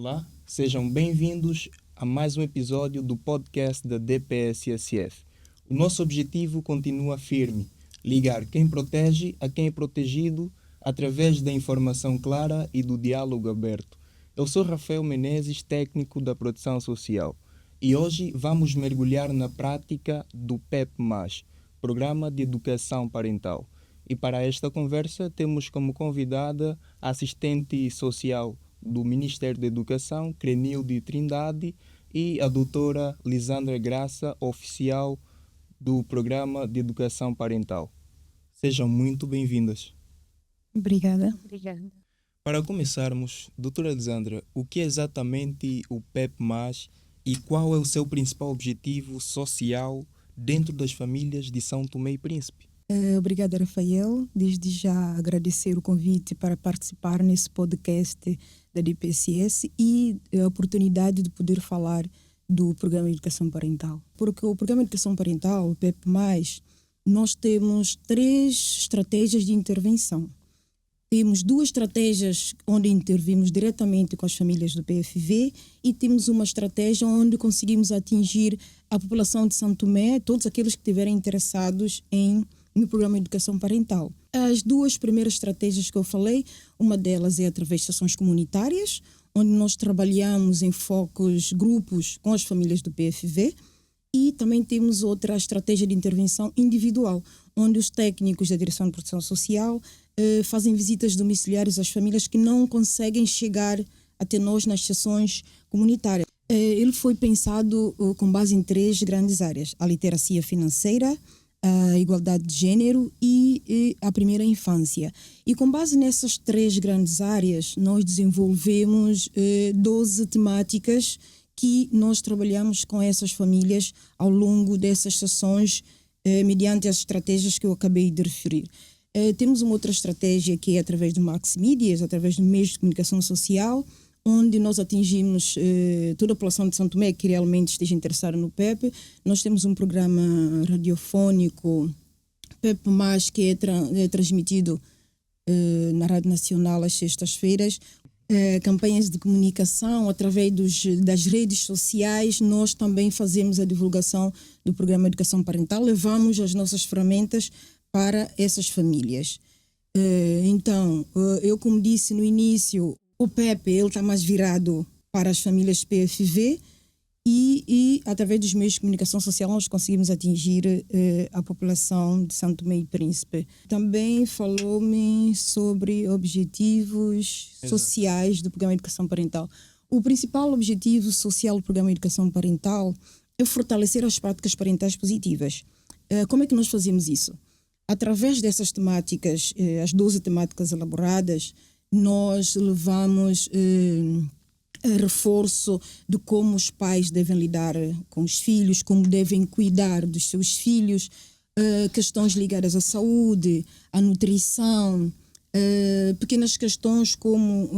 Olá, sejam bem-vindos a mais um episódio do podcast da DPSSF. O nosso objetivo continua firme: ligar quem protege a quem é protegido através da informação clara e do diálogo aberto. Eu sou Rafael Menezes, técnico da Proteção Social, e hoje vamos mergulhar na prática do PEP+, Programa de Educação Parental. E para esta conversa temos como convidada a assistente social do Ministério da Educação, Crenilde Trindade, e a doutora Lisandra Graça, oficial do Programa de Educação Parental. Sejam muito bem-vindas. Obrigada. Para começarmos, doutora Lisandra, o que é exatamente o PEP+, e qual é o seu principal objetivo social dentro das famílias de São Tomé e Príncipe? Obrigada, Rafael. Desde já agradecer o convite para participar nesse podcast da DPSS e a oportunidade de poder falar do Programa de Educação Parental. Porque o Programa de Educação Parental, o PEP+, nós temos 3 estratégias de intervenção. Temos 2 estratégias onde intervimos diretamente com as famílias do PFV e temos uma estratégia onde conseguimos atingir a população de São Tomé, todos aqueles que estiverem interessados no Programa de Educação Parental. As 2 primeiras estratégias que eu falei, uma delas é através de ações comunitárias, onde nós trabalhamos em focos, grupos com as famílias do PFV, e também temos outra estratégia de intervenção individual, onde os técnicos da Direção de Proteção Social fazem visitas domiciliares às famílias que não conseguem chegar até nós nas sessões comunitárias. Ele foi pensado com base em 3 grandes áreas: a literacia financeira, a igualdade de gênero e a primeira infância. E com base nessas 3 grandes áreas, nós desenvolvemos 12 temáticas que nós trabalhamos com essas famílias ao longo dessas sessões, mediante as estratégias que eu acabei de referir. Temos uma outra estratégia que é através do Max Medias, através do meios de comunicação social, onde nós atingimos toda a população de São Tomé que realmente esteja interessada no PEP. Nós temos um programa radiofónico, PEP+, que é transmitido na Rádio Nacional às sextas-feiras. Campanhas de comunicação através das redes sociais. Nós também fazemos a divulgação do Programa de Educação Parental, levamos as nossas ferramentas para essas famílias. Então, eu como disse no início, o PEP está mais virado para as famílias PFV e através dos meios de comunicação social nós conseguimos atingir a população de São Tomé e Príncipe. Também falou-me sobre objetivos sociais do Programa de Educação Parental. O principal objetivo social do Programa de Educação Parental é fortalecer as práticas parentais positivas. Como é que nós fazemos isso? Através dessas temáticas, as 12 temáticas elaboradas, nós levamos reforço de como os pais devem lidar com os filhos, como devem cuidar dos seus filhos, questões ligadas à saúde, à nutrição, pequenas questões como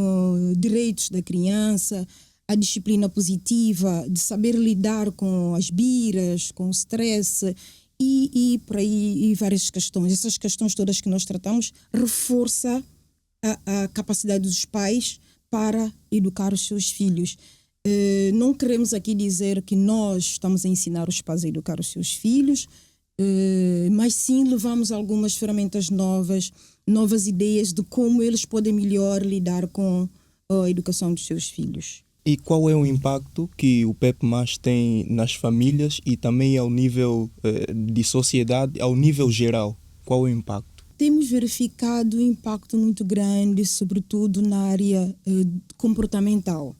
direitos da criança, a disciplina positiva, de saber lidar com as biras, com o stress e por aí e várias questões. Essas questões todas que nós tratamos reforça a capacidade dos pais para educar os seus filhos. Não queremos aqui dizer que nós estamos a ensinar os pais a educar os seus filhos, mas sim levamos algumas ferramentas novas ideias de como eles podem melhor lidar com a educação dos seus filhos. E qual é o impacto que o PEP+ tem nas famílias e também ao nível de sociedade, ao nível geral? Qual é o impacto? Temos verificado um impacto muito grande, sobretudo na área comportamental.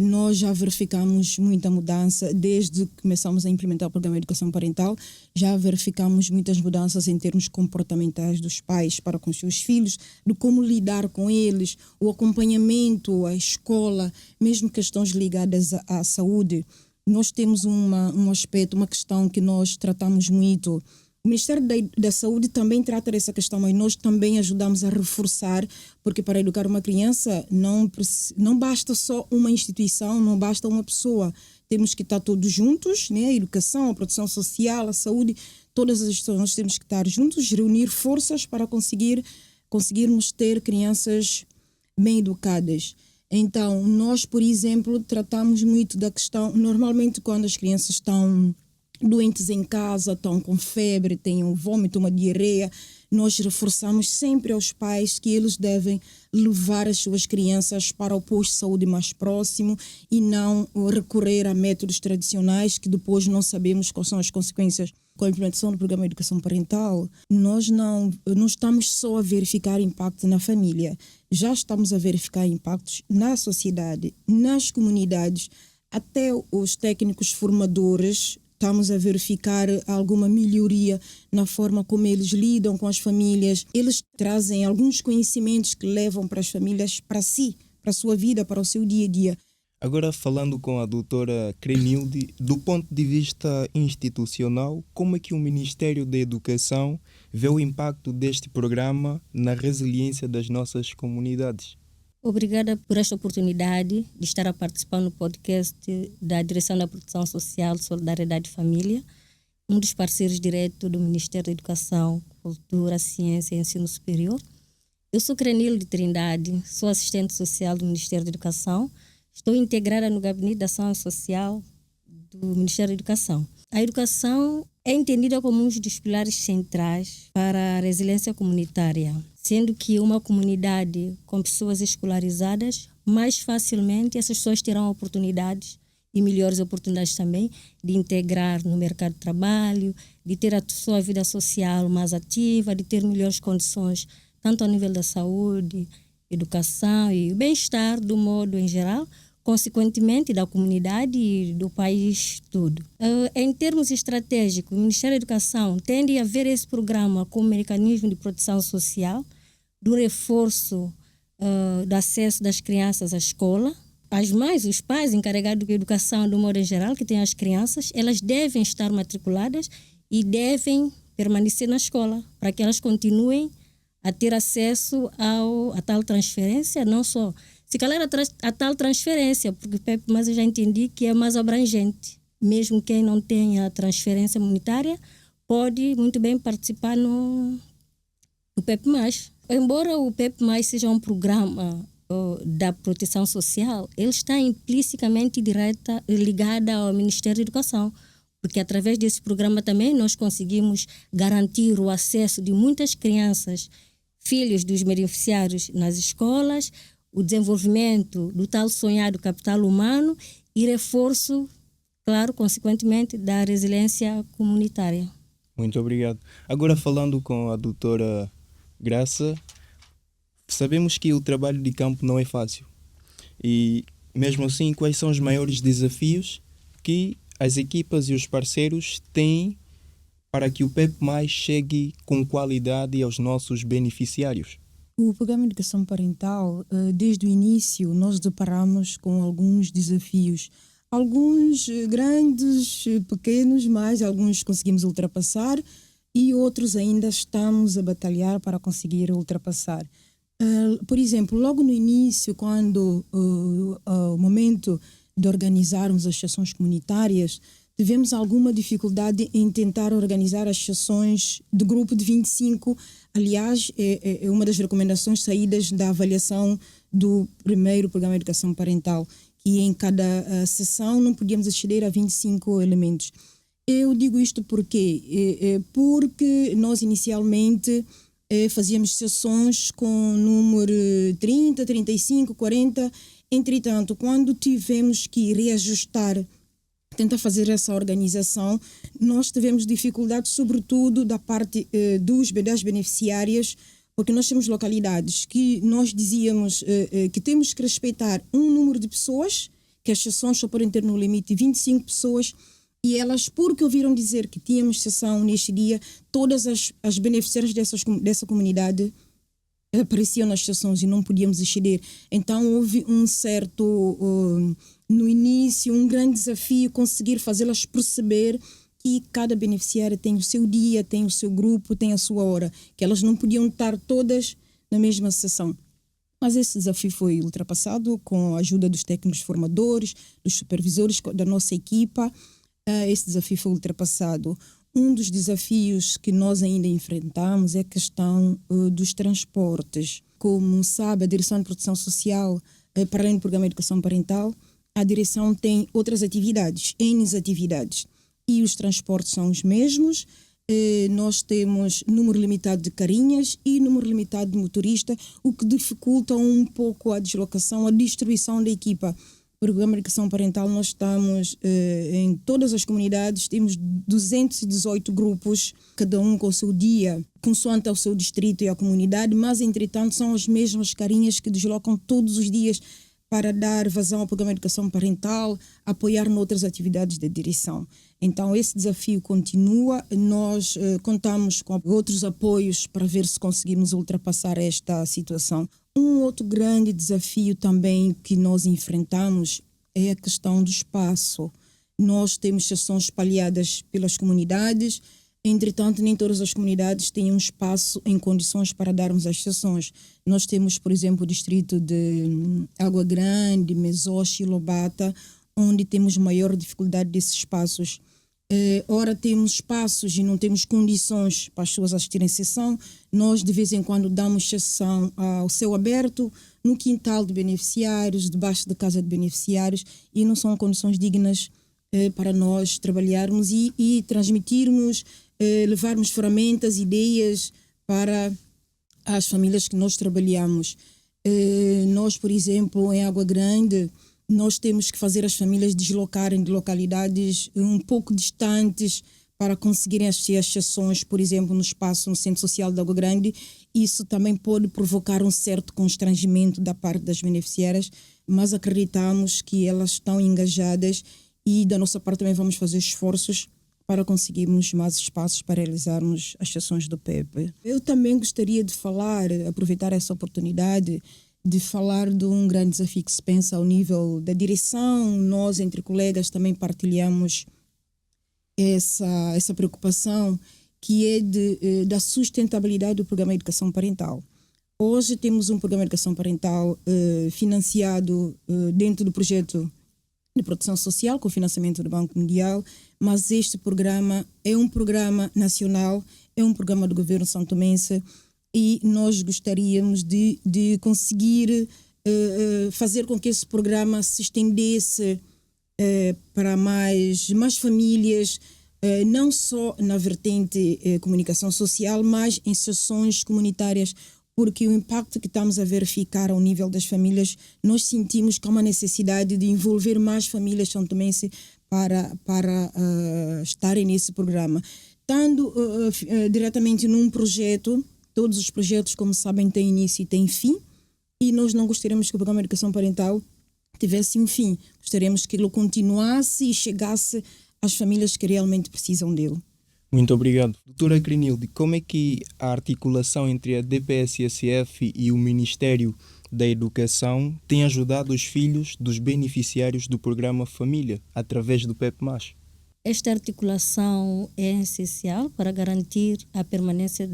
Nós já verificamos muita mudança desde que começamos a implementar o Programa de Educação Parental. Já verificamos muitas mudanças em termos comportamentais dos pais para com os seus filhos, de como lidar com eles, o acompanhamento, a escola, mesmo questões ligadas à saúde. Nós temos um aspecto, uma questão que nós tratamos muito. O Ministério da Saúde também trata dessa questão, mas nós também ajudamos a reforçar, porque para educar uma criança não basta só uma instituição, não basta uma pessoa. Temos que estar todos juntos, né? A educação, a proteção social, a saúde, todas as instituições, nós temos que estar juntos, reunir forças para conseguirmos ter crianças bem educadas. Então, nós, por exemplo, tratamos muito da questão, normalmente quando as crianças estão doentes em casa, estão com febre, têm um vômito, uma diarreia, nós reforçamos sempre aos pais que eles devem levar as suas crianças para o posto de saúde mais próximo e não recorrer a métodos tradicionais que depois não sabemos quais são as consequências. Com a implementação do programa de educação parental, nós não estamos só a verificar impacto na família, já estamos a verificar impactos na sociedade, nas comunidades, até os técnicos formadores. Estamos a verificar alguma melhoria na forma como eles lidam com as famílias. Eles trazem alguns conhecimentos que levam para as famílias, para si, para a sua vida, para o seu dia a dia. Agora, falando com a doutora Cremilde, do ponto de vista institucional, como é que o Ministério da Educação vê o impacto deste programa na resiliência das nossas comunidades? Obrigada por esta oportunidade de estar a participar no podcast da Direção da Proteção Social, Solidariedade e Família, um dos parceiros diretos do Ministério da Educação, Cultura, Ciência e Ensino Superior. Eu sou Crenilde Trindade, sou assistente social do Ministério da Educação, estou integrada no Gabinete de Ação Social do Ministério da Educação. A educação é entendida como um dos pilares centrais para a resiliência comunitária, sendo que uma comunidade com pessoas escolarizadas, mais facilmente essas pessoas terão oportunidades e melhores oportunidades também de integrar no mercado de trabalho, de ter a sua vida social mais ativa, de ter melhores condições, tanto ao nível da saúde, educação e bem-estar do modo em geral, consequentemente da comunidade e do país todo. Em termos estratégicos, o Ministério da Educação tende a ver esse programa como mecanismo de proteção social, do reforço do acesso das crianças à escola. As mães, os pais encarregados de educação do modo em geral, que têm as crianças, elas devem estar matriculadas e devem permanecer na escola para que elas continuem a ter acesso a tal transferência, não só se calhar a tal transferência, porque o PEP, mas eu já entendi que é mais abrangente. Mesmo quem não tenha transferência monetária pode muito bem participar no PEP+. Embora o PEP+, seja um programa da proteção social, ele está implicitamente ligado ao Ministério da Educação, porque através desse programa também nós conseguimos garantir o acesso de muitas crianças, filhos dos beneficiários nas escolas, o desenvolvimento do tal sonhado capital humano e reforço, claro, consequentemente, da resiliência comunitária. Muito obrigado. Agora, falando com a doutora Graça, sabemos que o trabalho de campo não é fácil. E, mesmo assim, quais são os maiores desafios que as equipas e os parceiros têm para que o PEP+ chegue com qualidade aos nossos beneficiários? O programa de educação parental, desde o início, nós deparamos com alguns desafios. Alguns grandes, pequenos, mas alguns conseguimos ultrapassar e outros ainda estamos a batalhar para conseguir ultrapassar. Por exemplo, logo no início, quando o momento de organizarmos as sessões comunitárias, tivemos alguma dificuldade em tentar organizar as sessões de grupo de 25. Aliás, é uma das recomendações saídas da avaliação do primeiro programa de educação parental, que em cada sessão não podíamos exceder a 25 elementos. Eu digo isto porque nós inicialmente fazíamos sessões com número 30, 35, 40. Entretanto, quando tivemos que reajustar, tentar fazer essa organização, nós tivemos dificuldades, sobretudo da parte das beneficiárias, porque nós temos localidades que nós dizíamos que temos que respeitar um número de pessoas, que as sessões só podem ter no limite de 25 pessoas, e elas, porque ouviram dizer que tínhamos sessão neste dia, todas as beneficiárias dessa comunidade apareciam nas sessões e não podíamos exceder. Então houve um certo, no início, um grande desafio conseguir fazê-las perceber que cada beneficiária tem o seu dia, tem o seu grupo, tem a sua hora, que elas não podiam estar todas na mesma sessão. Mas esse desafio foi ultrapassado com a ajuda dos técnicos formadores, dos supervisores da nossa equipa. Esse desafio foi ultrapassado. Um dos desafios que nós ainda enfrentamos é a questão dos transportes. Como sabe, a Direção de Proteção Social para além do programa de educação parental, a direção tem outras atividades, N atividades. E os transportes são os mesmos. Nós temos número limitado de carinhas e número limitado de motorista, o que dificulta um pouco a deslocação, a distribuição da equipa. O programa de educação parental, nós estamos em todas as comunidades, temos 218 grupos, cada um com o seu dia, consoante ao seu distrito e a comunidade, mas, entretanto, são as mesmas carinhas que deslocam todos os dias para dar vazão ao programa de educação parental, apoiar noutras atividades da direção. Então, esse desafio continua. Nós contamos com outros apoios para ver se conseguimos ultrapassar esta situação. Um outro grande desafio também que nós enfrentamos é a questão do espaço. Nós temos sessões espalhadas pelas comunidades, entretanto, nem todas as comunidades têm um espaço em condições para darmos as sessões. Nós temos, por exemplo, o distrito de Água Grande, Mesoche e Lobata, onde temos maior dificuldade desses espaços. Ora temos espaços e não temos condições para as pessoas assistirem à sessão. Nós, de vez em quando, damos sessão ao céu aberto, no quintal de beneficiários, debaixo da casa de beneficiários, e não são condições dignas para nós trabalharmos e transmitirmos, levarmos ferramentas, ideias para as famílias que nós trabalhamos. Nós, por exemplo, em Água Grande, nós temos que fazer as famílias deslocarem de localidades um pouco distantes para conseguirem assistir às sessões, por exemplo, no espaço, no Centro Social de Água Grande. Isso também pode provocar um certo constrangimento da parte das beneficiárias, mas acreditamos que elas estão engajadas e da nossa parte também vamos fazer esforços para conseguirmos mais espaços para realizarmos as sessões do PEP. Eu também gostaria de aproveitar essa oportunidade, de falar de um grande desafio que se pensa ao nível da direção. Nós, entre colegas, também partilhamos essa preocupação, que é da sustentabilidade do programa de educação parental. Hoje temos um programa de educação parental financiado dentro do projeto de proteção social, com financiamento do Banco Mundial, mas este programa é um programa nacional, é um programa do governo santomense, e nós gostaríamos de conseguir fazer com que esse programa se estendesse para mais famílias, não só na vertente comunicação social, mas em sessões comunitárias, porque o impacto que estamos a verificar ao nível das famílias, nós sentimos que há uma necessidade de envolver mais famílias santomenses para estarem nesse programa. Estando diretamente num projeto, todos os projetos, como sabem, têm início e têm fim, e nós não gostaríamos que o programa de educação parental tivesse um fim. Gostaríamos que ele continuasse e chegasse às famílias que realmente precisam dele. Muito obrigado. Doutora Crenilde, como é que a articulação entre a DPSSF e o Ministério da Educação tem ajudado os filhos dos beneficiários do programa Família, através do PEP+? Esta articulação é essencial para garantir a permanência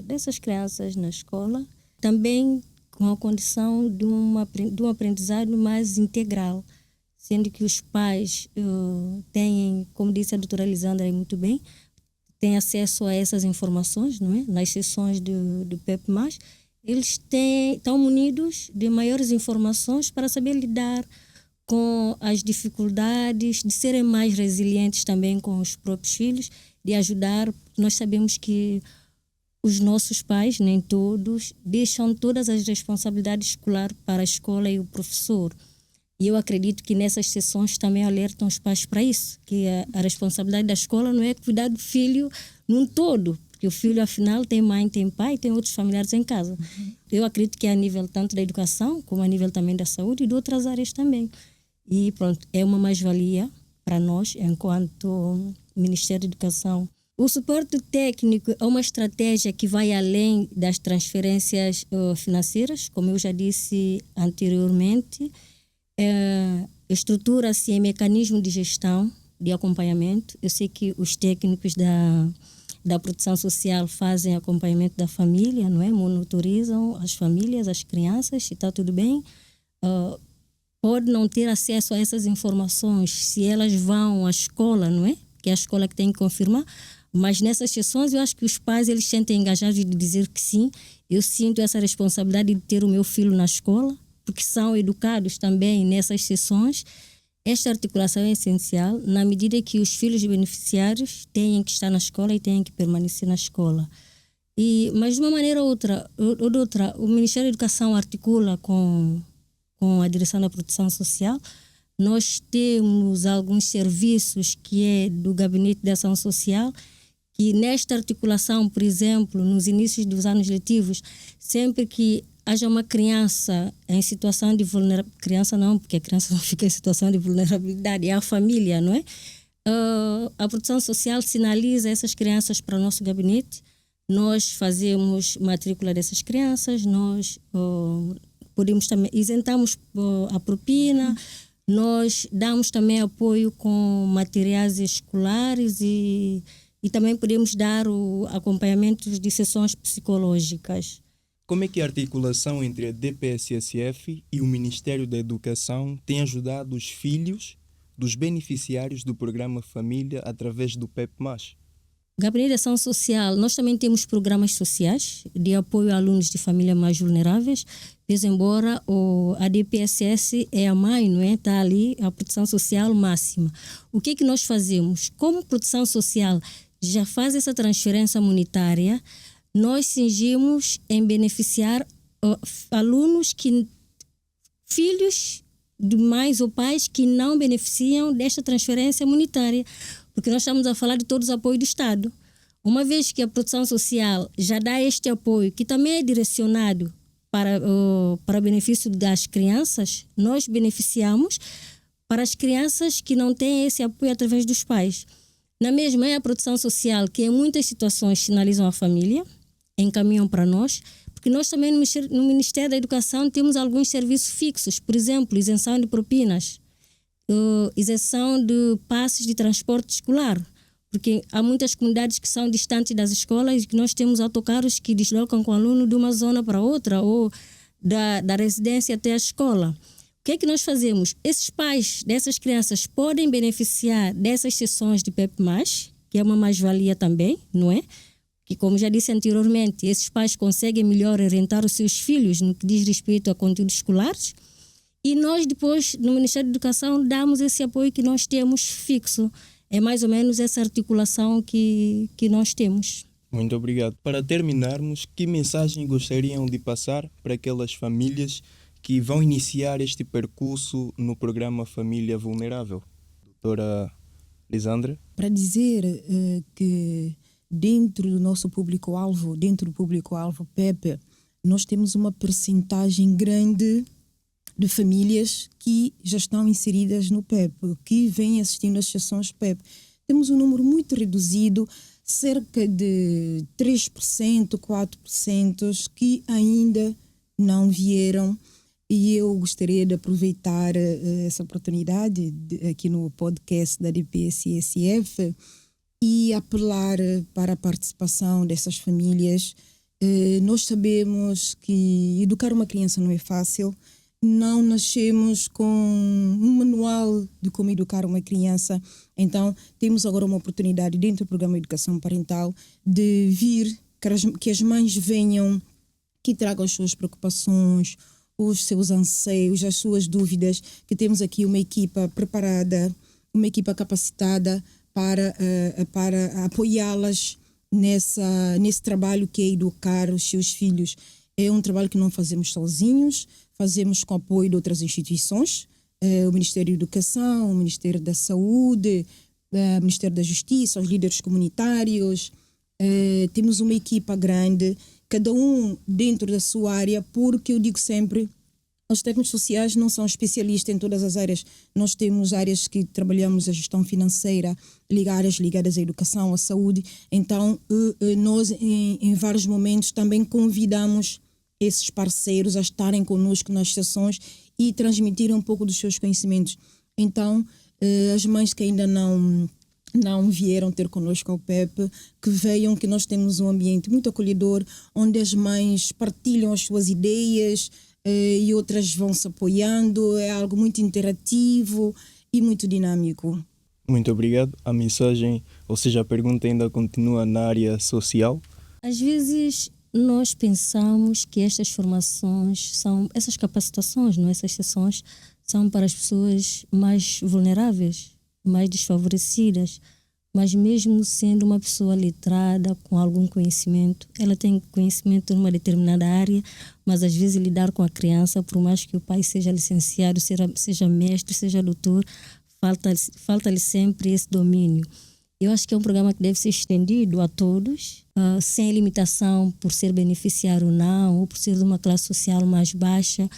dessas crianças na escola, também com a condição de um aprendizado mais integral, sendo que os pais têm, como disse a doutora Lisandra muito bem, têm acesso a essas informações, não é? Nas sessões do PEP+, eles estão munidos de maiores informações para saber lidar com as dificuldades, de serem mais resilientes também com os próprios filhos, de ajudar. Nós sabemos que os nossos pais, nem todos, deixam todas as responsabilidades escolares para a escola e o professor. E eu acredito que nessas sessões também alertam os pais para isso, que a responsabilidade da escola não é cuidar do filho num todo, porque o filho, afinal, tem mãe, tem pai, tem outros familiares em casa. Uhum. Eu acredito que é a nível tanto da educação, como a nível também da saúde e de outras áreas também. E pronto, é uma mais-valia para nós, enquanto Ministério da Educação. O suporte técnico é uma estratégia que vai além das transferências financeiras, como eu já disse anteriormente. Estrutura-se em mecanismo de gestão, de acompanhamento. Eu sei que os técnicos da proteção social fazem acompanhamento da família, não é? Monitorizam as famílias, as crianças, se está tudo bem. Pode não ter acesso a essas informações se elas vão à escola, não é? Que é a escola que tem que confirmar. Mas nessas sessões eu acho que os pais eles sentem engajados de dizer que sim, eu sinto essa responsabilidade de ter o meu filho na escola, porque são educados também nessas sessões. Esta articulação é essencial na medida que os filhos beneficiários têm que estar na escola e têm que permanecer na escola. Mas de uma maneira ou de outra, o Ministério da Educação articula com a Direção da Proteção Social. Nós temos alguns serviços que é do Gabinete de Ação Social, que nesta articulação, por exemplo, nos inícios dos anos letivos, sempre que haja uma criança em situação de vulnerabilidade, criança não, porque a criança não fica em situação de vulnerabilidade, é a família, não é? A Proteção Social sinaliza essas crianças para o nosso gabinete, nós fazemos matrícula dessas crianças, nós podemos também, isentamos a propina, nós damos também apoio com materiais escolares e também podemos dar o acompanhamento de sessões psicológicas. Como é que a articulação entre a DPSSF e o Ministério da Educação tem ajudado os filhos dos beneficiários do programa Família através do PEP+? Gabinete de Ação Social, nós também temos programas sociais de apoio a alunos de famílias mais vulneráveis, pois embora a DPSS é a mãe, não é? Está ali a proteção social máxima. O que é que nós fazemos? Como proteção social já faz essa transferência monetária, nós cingimos em beneficiar alunos filhos de mães ou pais que não beneficiam desta transferência monetária, porque nós estamos a falar de todos os apoios do Estado. Uma vez que a proteção social já dá este apoio, que também é direcionado para benefício das crianças, nós beneficiamos para as crianças que não têm esse apoio através dos pais. Na mesma é a proteção social, que em muitas situações sinalizam a família, encaminham para nós, porque nós também no Ministério da Educação temos alguns serviços fixos, por exemplo, isenção de propinas, isenção de passes de transporte escolar, porque há muitas comunidades que são distantes das escolas e que nós temos autocarros que deslocam com o aluno de uma zona para outra ou da residência até a escola. O que é que nós fazemos? Esses pais dessas crianças podem beneficiar dessas sessões de PEP+, que é uma mais-valia também, não é? Que, como já disse anteriormente, esses pais conseguem melhor orientar os seus filhos no que diz respeito a conteúdos escolares. E nós depois, no Ministério da Educação, damos esse apoio que nós temos fixo. É mais ou menos essa articulação que nós temos. Muito obrigado. Para terminarmos, que mensagem gostariam de passar para aquelas famílias que vão iniciar este percurso no programa Família Vulnerável? Doutora Lisandra? Para dizer que dentro do nosso público-alvo, dentro do público-alvo PEP, nós temos uma percentagem grande de famílias que já estão inseridas no PEP, que vêm assistindo às sessões PEP. Temos um número muito reduzido, cerca de 3%, 4% que ainda não vieram. E eu gostaria de aproveitar essa oportunidade aqui no podcast da DPSSF e apelar para a participação dessas famílias. Nós sabemos que educar uma criança não é fácil. Não nascemos com um manual de como educar uma criança. Então, temos agora uma oportunidade dentro do programa de educação parental de vir, que as mães venham, que tragam as suas preocupações, os seus anseios, as suas dúvidas, que temos aqui uma equipa preparada, uma equipa capacitada para apoiá-las nesse trabalho que é educar os seus filhos. É um trabalho que não fazemos sozinhos, fazemos com apoio de outras instituições, o Ministério da Educação, o Ministério da Saúde, o Ministério da Justiça, os líderes comunitários. Temos uma equipa grande, cada um dentro da sua área, porque eu digo sempre, os técnicos sociais não são especialistas em todas as áreas. Nós temos áreas que trabalhamos a gestão financeira, áreas ligadas à educação, à saúde. Então, nós, em vários momentos, também convidamos esses parceiros a estarem conosco nas sessões e transmitirem um pouco dos seus conhecimentos. Então, as mães que ainda não vieram ter conosco ao PEP, que vejam que nós temos um ambiente muito acolhedor, onde as mães partilham as suas ideias e outras vão se apoiando. É algo muito interativo e muito dinâmico. Muito obrigado. A mensagem, ou seja, a pergunta ainda continua na área social? Às vezes nós pensamos que estas formações essas capacitações, não, essas sessões são para as pessoas mais vulneráveis, mais desfavorecidas, mas mesmo sendo uma pessoa letrada com algum conhecimento, ela tem conhecimento numa determinada área, mas às vezes lidar com a criança, por mais que o pai seja licenciado, seja mestre, seja doutor, falta-lhe sempre esse domínio. Eu acho que é um programa que deve ser estendido a todos, sem limitação por ser beneficiário ou não, ou por ser de uma classe social mais baixa.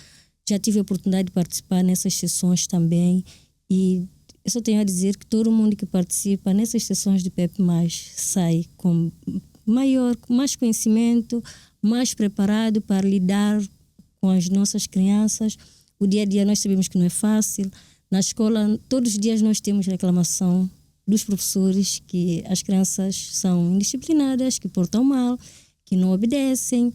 Já tive a oportunidade de participar nessas sessões também e eu só tenho a dizer que todo mundo que participa nessas sessões de PEP+, sai com mais conhecimento, mais preparado para lidar com as nossas crianças. O dia a dia nós sabemos que não é fácil. Na escola, todos os dias nós temos reclamação dos professores que as crianças são indisciplinadas, que portam mal, que não obedecem.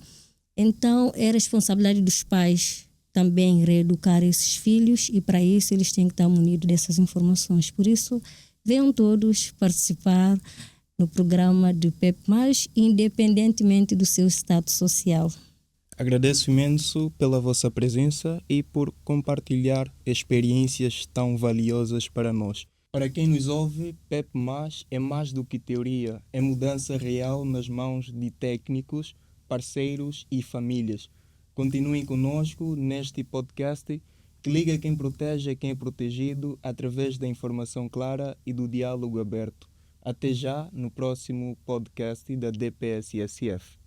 Então, é responsabilidade dos pais também reeducar esses filhos e para isso eles têm que estar munidos dessas informações. Por isso, venham todos participar no programa do PEP+, independentemente do seu status social. Agradeço imenso pela vossa presença e por compartilhar experiências tão valiosas para nós. Para quem nos ouve, PEP+, é mais do que teoria, é mudança real nas mãos de técnicos, parceiros e famílias. Continuem conosco neste podcast que liga quem protege a quem é protegido através da informação clara e do diálogo aberto. Até já no próximo podcast da DPSSF.